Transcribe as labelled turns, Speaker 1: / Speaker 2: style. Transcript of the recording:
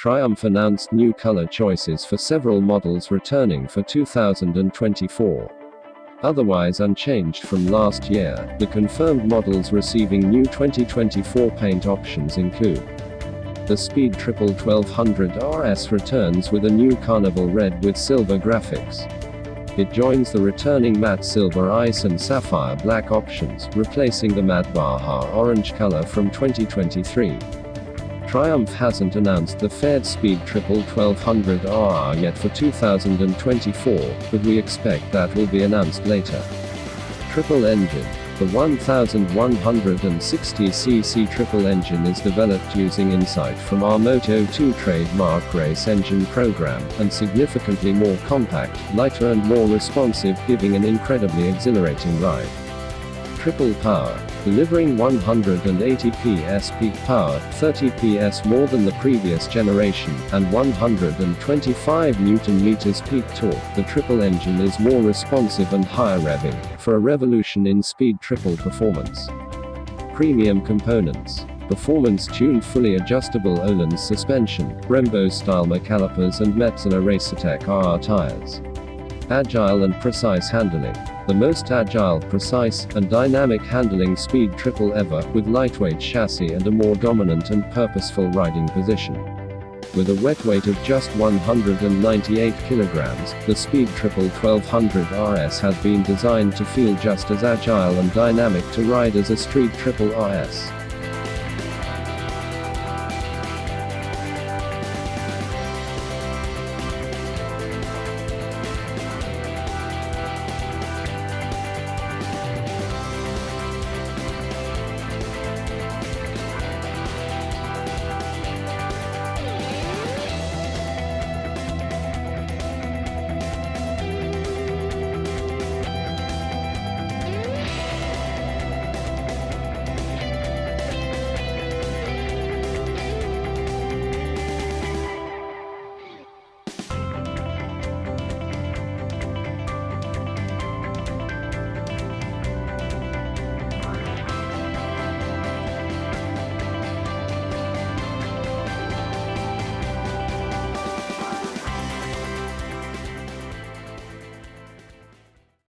Speaker 1: Triumph announced new color choices for several models returning for 2024. Otherwise unchanged from last year, the confirmed models receiving new 2024 paint options include: the Speed Triple 1200 RS returns with a new Carnival Red with silver graphics. It joins the returning matte silver ice and sapphire black options, replacing the Matte Baja Orange color from 2023. Triumph hasn't announced the Ford Speed Triple 1200 RR yet for 2024, but we expect that will be announced later. Triple engine. The 1160cc triple engine is developed using insight from our Moto2 trademark race engine program, and significantly more compact, lighter and more responsive, giving an incredibly exhilarating ride. Triple power. Delivering 180 PS peak power, 30 PS more than the previous generation, and 125 Nm peak torque, the triple engine is more responsive and higher revving, for a revolution in speed triple performance. Premium components. Performance-tuned fully adjustable Öhlins suspension, Brembo Stylema calipers and Metzeler Racetec RR tyres. Agile and precise handling. The most agile, precise, and dynamic handling speed triple ever, with lightweight chassis and a more dominant and purposeful riding position. With a wet weight of just 198 kilograms, the Speed Triple 1200 RS has been designed to feel just as agile and dynamic to ride as a Street Triple RS.